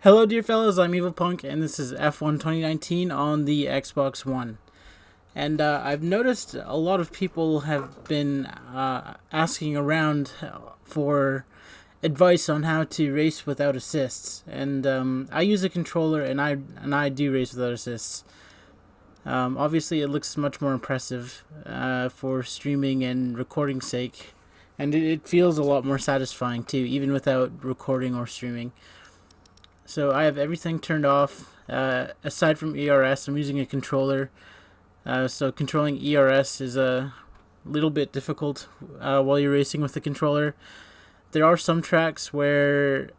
Hello, dear fellows. I'm Evil Punk, and this is F1 2019 on the Xbox One. And I've noticed a lot of people have been asking around for advice on how to race without assists. And I use a controller, and I do race without assists. Obviously, it looks much more impressive for streaming and recording sake, and it feels a lot more satisfying too, even without recording or streaming. So I have everything turned off. Aside from ERS, I'm using a controller. So controlling ERS is a little bit difficult while you're racing with the controller. There are some tracks where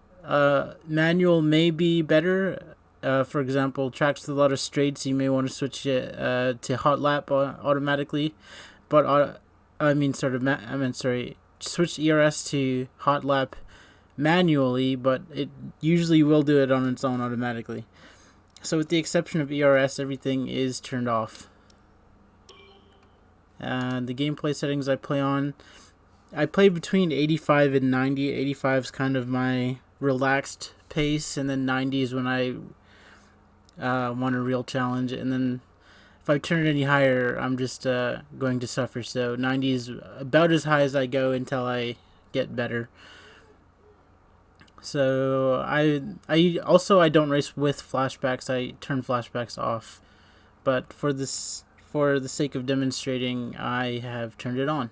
manual may be better. For example, tracks with a lot of straights, you may want to switch it to hot lap automatically. But switch ERS to hot lap manually, but it usually will do it on its own automatically. So with the exception of ERS, everything is turned off. The gameplay settings I play between 85 and 90. 85 is kind of my relaxed pace, and then 90 is when I want a real challenge. And then if I turn it any higher, I'm just going to suffer. So 90 is about as high as I go until I get better. So I don't race with flashbacks. I turn flashbacks off, but for the sake of demonstrating, I have turned it on.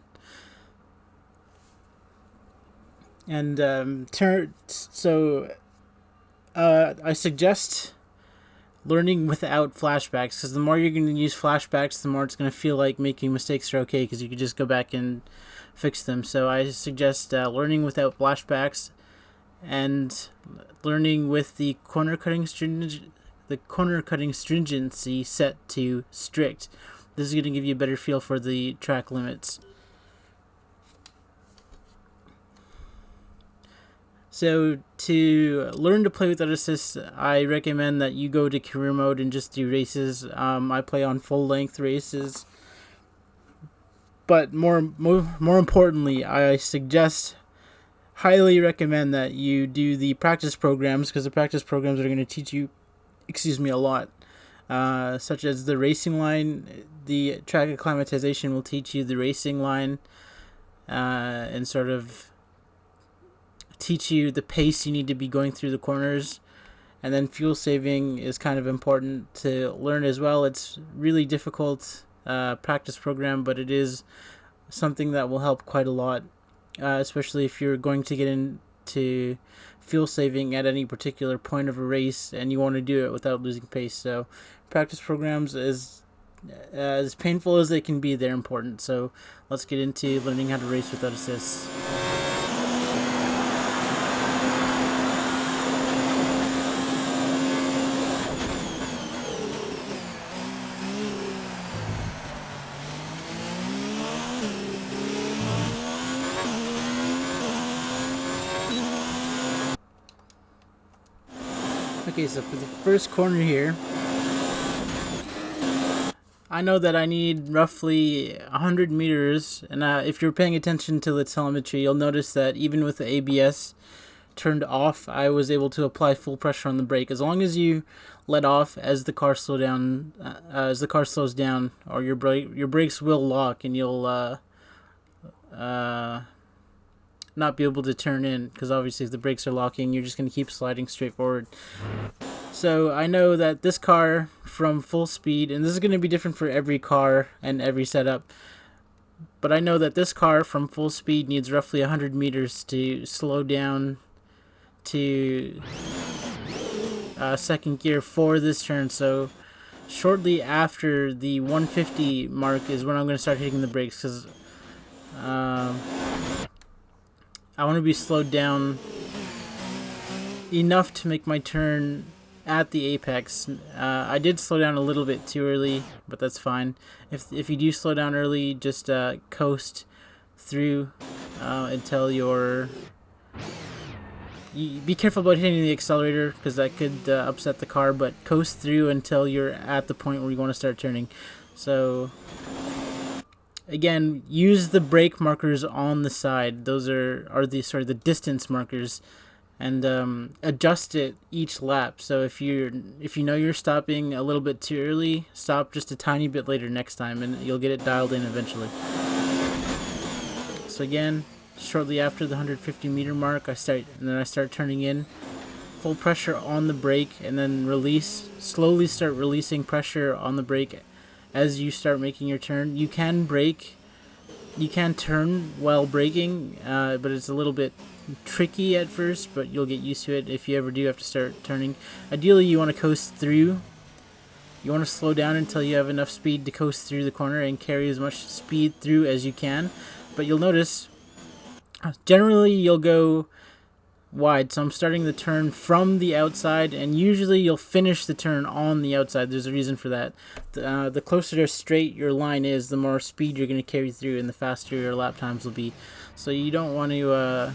And I suggest learning without flashbacks, because the more you're going to use flashbacks, the more it's going to feel like making mistakes are okay, because you can just go back and fix them. So I suggest learning without flashbacks and learning with the corner cutting stringency set to strict. This is going to give you a better feel for the track limits. So to learn to play without assists, I recommend that you go to career mode and just do races. I play on full length races, but more importantly, I highly recommend that you do the practice programs, because the practice programs are going to teach you, a lot. Such as the racing line, the track acclimatization will teach you the racing line, and sort of teach you the pace you need to be going through the corners. And then fuel saving is kind of important to learn as well. It's really difficult practice program, but it is something that will help quite a lot, especially if you're going to get into fuel saving at any particular point of a race and you want to do it without losing pace. So practice programs, as painful as they can be, they're important. So let's get into learning how to race without assists. Okay, so for the first corner here, I know that I need roughly 100 meters, and if you're paying attention to the telemetry, you'll notice that even with the ABS turned off, I was able to apply full pressure on the brake. As long as you let off as the car slows down, or your brakes will lock, and you'll not be able to turn in, because obviously if the brakes are locking, you're just going to keep sliding straight forward. So I know that this car from full speed, and this is going to be different for every car and every setup, but I know that this car from full speed needs roughly 100 meters to slow down to second gear for this turn. So shortly after the 150 mark is when I'm going to start hitting the brakes, because I want to be slowed down enough to make my turn at the apex. I did slow down a little bit too early, but that's fine. If you do slow down early, just coast through until be careful about hitting the accelerator, because that could upset the car, but coast through until you're at the point where you want to start turning. So again, use the brake markers on the side. Those are the distance markers. and adjust it each lap. So if you know you're stopping a little bit too early, stop just a tiny bit later next time, and you'll get it dialed in eventually. So again, shortly after the 150 meter mark, I start turning in full pressure on the brake, and then slowly start releasing pressure on the brake as you start making your turn. You can turn while braking, but it's a little bit tricky at first, but you'll get used to it if you ever do have to start turning. Ideally, you want to coast through. You want to slow down until you have enough speed to coast through the corner and carry as much speed through as you can. But you'll notice, generally you'll go wide, so I'm starting the turn from the outside, and usually you'll finish the turn on the outside. There's a reason for that. The closer to straight your line is, the more speed you're going to carry through, and the faster your lap times will be. So you don't want to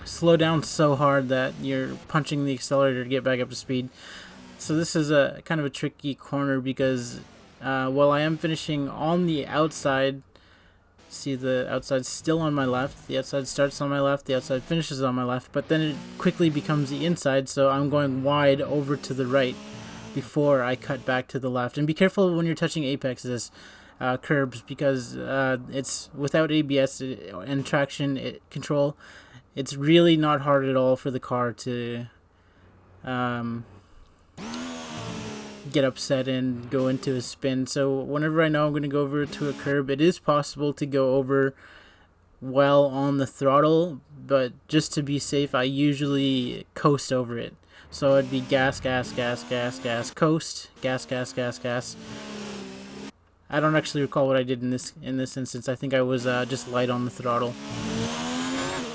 slow down so hard that you're punching the accelerator to get back up to speed. So this is a kind of a tricky corner because while I am finishing on the outside, see, the outside's still on my left, the outside starts on my left, the outside finishes on my left, but then it quickly becomes the inside, so I'm going wide over to the right before I cut back to the left. And be careful when you're touching apexes, curbs, because it's without ABS and traction control, it's really not hard at all for the car to get upset and go into a spin. So whenever I know I'm going to go over to a curb, it is possible to go over while on the throttle, but just to be safe, I usually coast over it. So it'd be gas, gas, gas, gas, gas, coast, gas, gas, gas, gas. I don't actually recall what I did in this instance. I think I was just light on the throttle.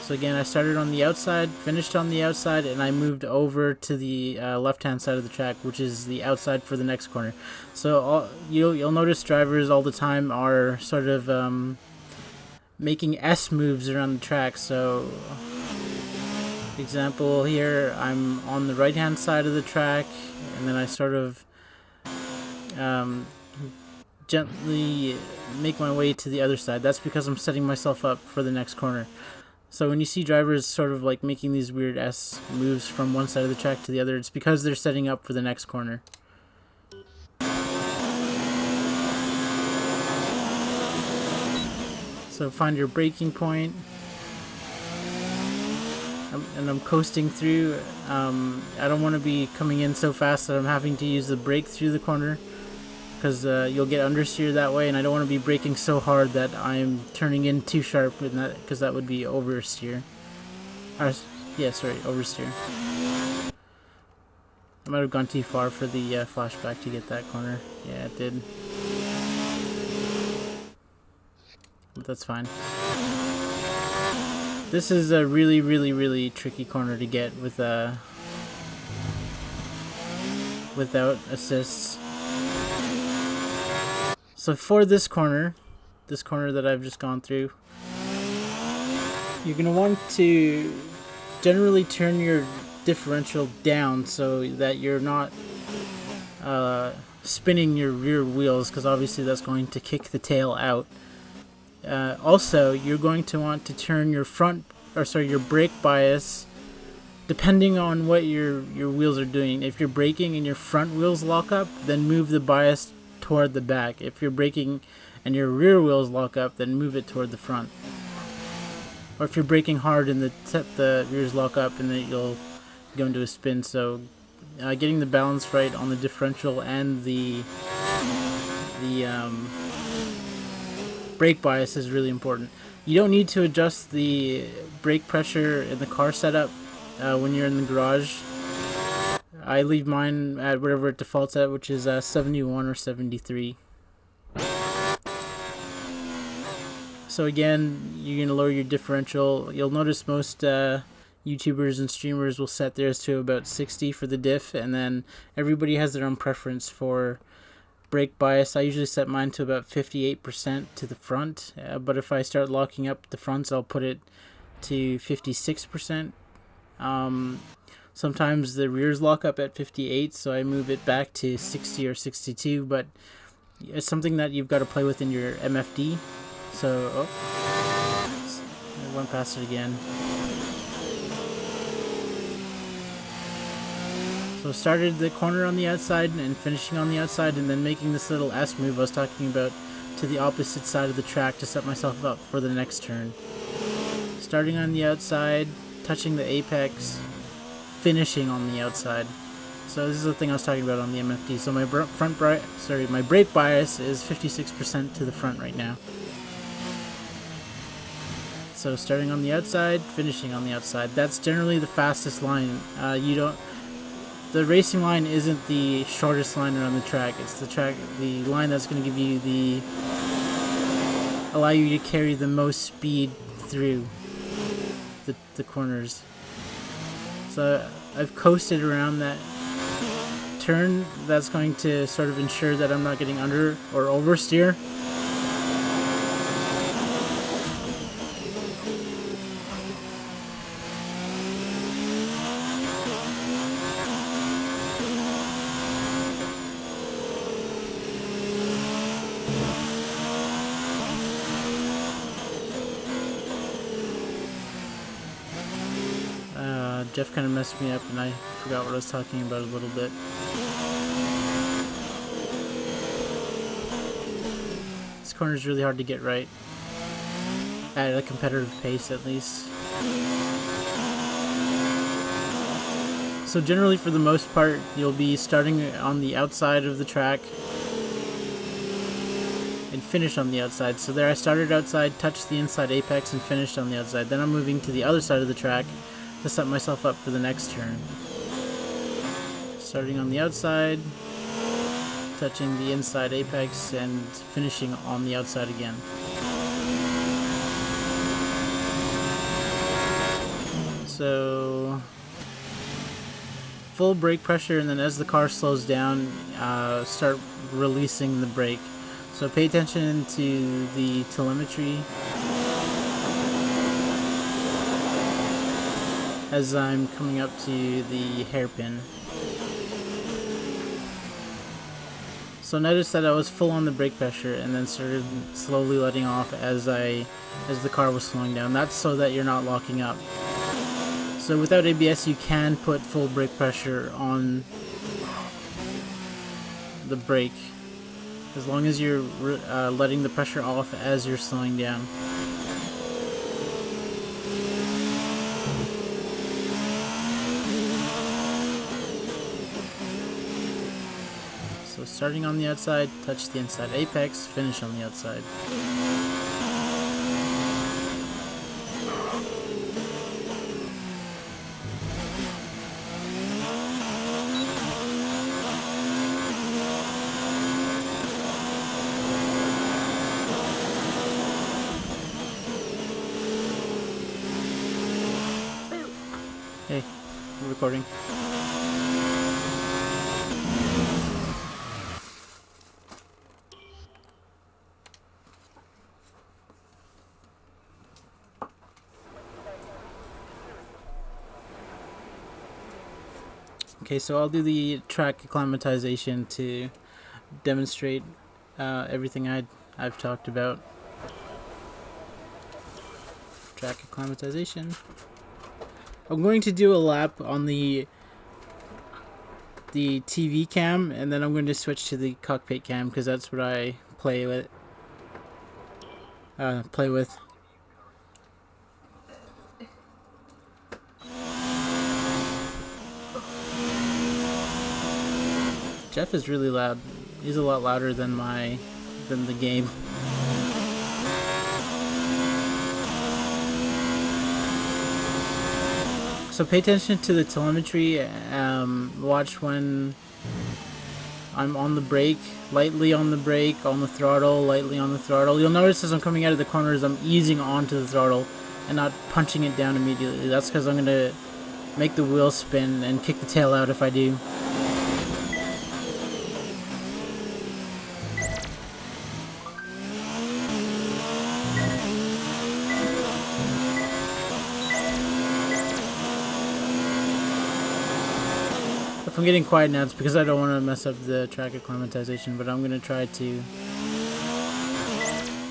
So again, I started on the outside, finished on the outside, and I moved over to the left-hand side of the track, which is the outside for the next corner. So you'll notice drivers all the time are sort of making S moves around the track. So, example here, I'm on the right-hand side of the track, and then I sort of gently make my way to the other side. That's because I'm setting myself up for the next corner. So when you see drivers sort of like making these weird S moves from one side of the track to the other, it's because they're setting up for the next corner. So find your braking point. And I'm coasting through. I don't want to be coming in so fast that I'm having to use the brake through the corner, because you'll get understeer that way, and I don't want to be braking so hard that I'm turning in too sharp, because that would be oversteer. Oversteer. I might have gone too far for the flashback to get that corner. Yeah, it did. But that's fine. This is a really, really, really tricky corner to get with without assists. So for this corner that I've just gone through, you're going to want to generally turn your differential down so that you're not spinning your rear wheels, because obviously that's going to kick the tail out. Also, you're going to want to turn your your brake bias depending on what your wheels are doing. If you're braking and your front wheels lock up, then move the bias toward the back. If you're braking and your rear wheels lock up, then move it toward the front. Or if you're braking hard and the rears lock up, and then you'll go into a spin. So getting the balance right on the differential and the brake bias is really important. You don't need to adjust the brake pressure in the car setup when you're in the garage. I leave mine at whatever it defaults at, which is 71 or 73. So again, you're going to lower your differential. You'll notice most YouTubers and streamers will set theirs to about 60 for the diff, and then everybody has their own preference for brake bias. I usually set mine to about 58% to the front, but if I start locking up the fronts, I'll put it to 56%. Sometimes the rears lock up at 58, so I move it back to 60 or 62, but it's something that you've got to play with in your MFD. So, I went past it again. So started the corner on the outside and finishing on the outside, and then making this little S move I was talking about to the opposite side of the track to set myself up for the next turn. Starting on the outside, touching the apex, finishing on the outside. So this is the thing I was talking about on the MFD. So my my brake bias is 56% to the front right now. So starting on the outside, finishing on the outside. That's generally the fastest line. The racing line isn't the shortest line around the track. It's the line that's going to give you allow you to carry the most speed through the corners. So I've coasted around that turn. That's going to sort of ensure that I'm not getting under or oversteer. Jeff kind of messed me up and I forgot what I was talking about a little bit. This corner is really hard to get right, at a competitive pace at least. So generally for the most part you'll be starting on the outside of the track and finish on the outside. So there I started outside, touched the inside apex and finished on the outside. Then I'm moving to the other side of the track to set myself up for the next turn. Starting on the outside, touching the inside apex, and finishing on the outside again. So full brake pressure, and then as the car slows down, start releasing the brake. So pay attention to the telemetry as I'm coming up to the hairpin. So notice that I was full on the brake pressure and then started slowly letting off as the car was slowing down. That's so that you're not locking up. So without ABS you can put full brake pressure on the brake as long as you're letting the pressure off as you're slowing down. So starting on the outside, touch the inside apex, finish on the outside. Hey, I'm recording. Okay, so I'll do the track acclimatization to demonstrate everything I've talked about. Track acclimatization. I'm going to do a lap on the TV cam, and then I'm going to switch to the cockpit cam because that's what I play with. Jeff is really loud. He's a lot louder than the game. So pay attention to the telemetry. Watch when I'm on the brake, lightly on the brake, on the throttle, lightly on the throttle. You'll notice as I'm coming out of the corners, I'm easing onto the throttle and not punching it down immediately. That's because I'm going to make the wheel spin and kick the tail out if I do. If I'm getting quiet now, it's because I don't want to mess up the track acclimatization, but I'm going to try to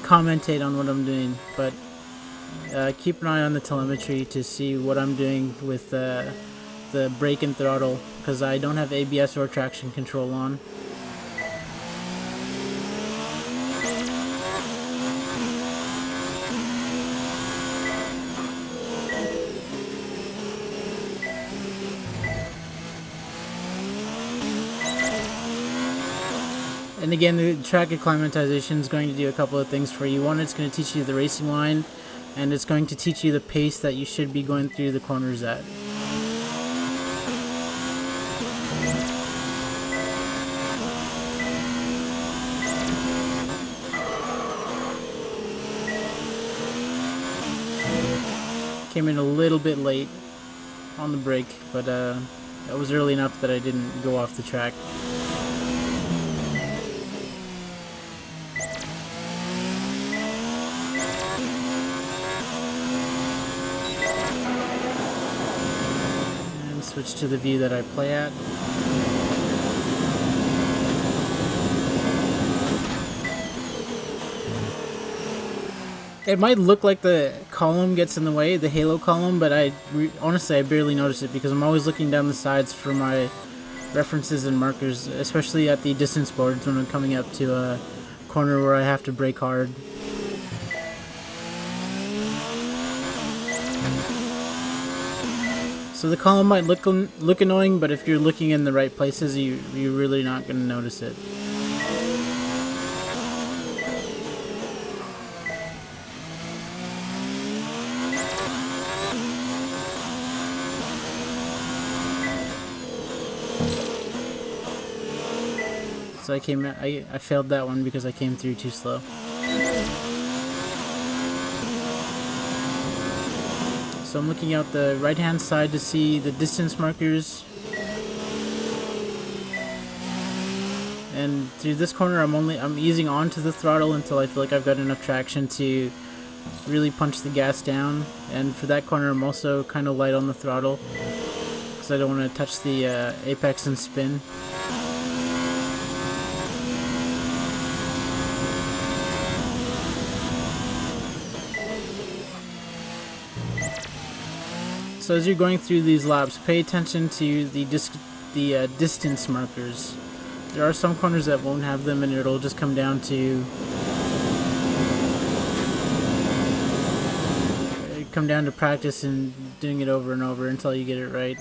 commentate on what I'm doing. But keep an eye on the telemetry to see what I'm doing with the brake and throttle because I don't have ABS or traction control on. And again, the track acclimatization is going to do a couple of things for you. One, it's going to teach you the racing line, and it's going to teach you the pace that you should be going through the corners at. Came in a little bit late on the brake, but that was early enough that I didn't go off the track. Switch to the view that I play at. It might look like the column gets in the way, the halo column, but honestly I barely notice it because I'm always looking down the sides for my references and markers, especially at the distance boards when I'm coming up to a corner where I have to brake hard. So the column might look annoying, but if you're looking in the right places, you're really not going to notice it. So I failed that one because I came through too slow. So I'm looking out the right hand side to see the distance markers, and through this corner I'm easing onto the throttle until I feel like I've got enough traction to really punch the gas down. And for that corner I'm also kind of light on the throttle because I don't want to touch the apex and spin. So as you're going through these laps, pay attention to the distance markers. There are some corners that won't have them, and it'll just come down to practice and doing it over and over until you get it right.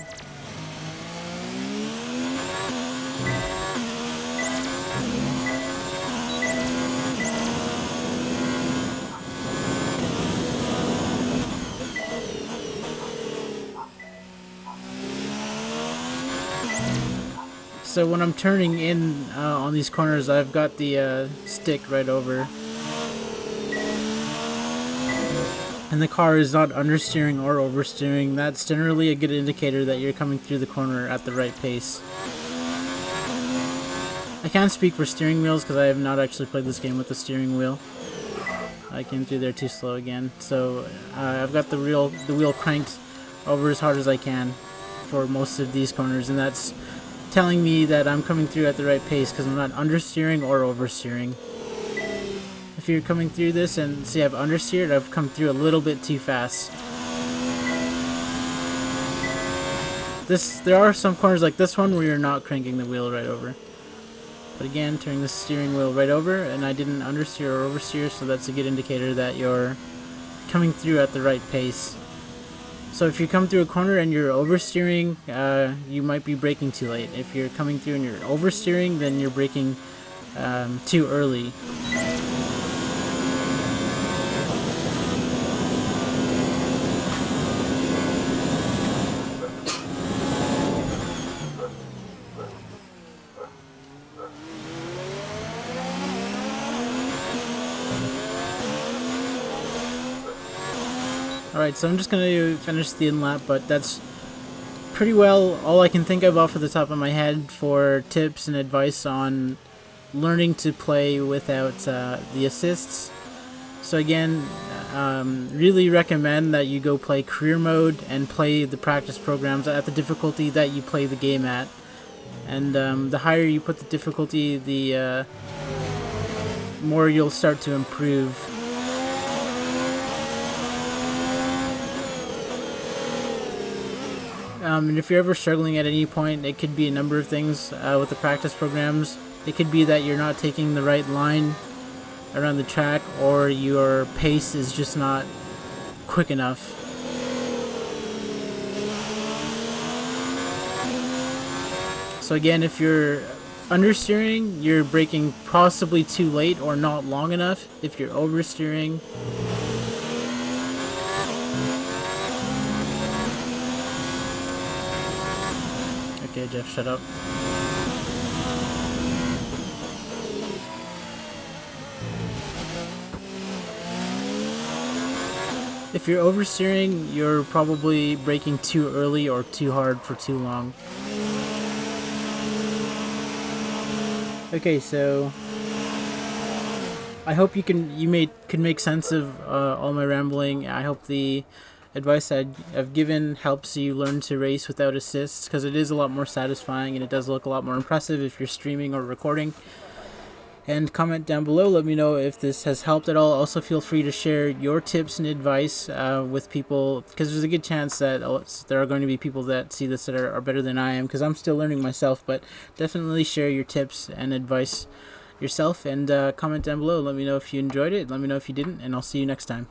So when I'm turning in on these corners, I've got the stick right over. And the car is not understeering or oversteering. That's generally a good indicator that you're coming through the corner at the right pace. I can't speak for steering wheels because I have not actually played this game with the steering wheel. I came through there too slow again. So I've got the wheel cranked over as hard as I can for most of these corners, and that's telling me that I'm coming through at the right pace because I'm not understeering or oversteering. If you're coming through this and see I've understeered, I've come through a little bit too fast. There are some corners like this one where you're not cranking the wheel right over. But again, turning the steering wheel right over, and I didn't understeer or oversteer, so that's a good indicator that you're coming through at the right pace. So if you come through a corner and you're oversteering, you might be braking too late. If you're coming through and you're oversteering, then you're braking too early. Alright, so I'm just going to finish the in-lap, but that's pretty well all I can think of off of the top of my head for tips and advice on learning to play without the assists. So again, really recommend that you go play career mode and play the practice programs at the difficulty that you play the game at. And the higher you put the difficulty, the more you'll start to improve. And if you're ever struggling at any point, it could be a number of things with the practice programs. It could be that you're not taking the right line around the track, or your pace is just not quick enough. So again, if you're understeering, you're braking possibly too late or not long enough. If you're oversteering, okay, Jeff, shut up. If you're oversteering, you're probably braking too early or too hard for too long. Okay, so I hope you can make sense of all my rambling. I hope the advice I've given helps you learn to race without assists, because it is a lot more satisfying and it does look a lot more impressive if you're streaming or recording. And comment down below, let me know if this has helped at all. Also feel free to share your tips and advice with people, because there's a good chance that there are going to be people that see this that are better than I am, because I'm still learning myself. But definitely share your tips and advice yourself, and comment down below. Let me know if you enjoyed it, let me know if you didn't, and I'll see you next time.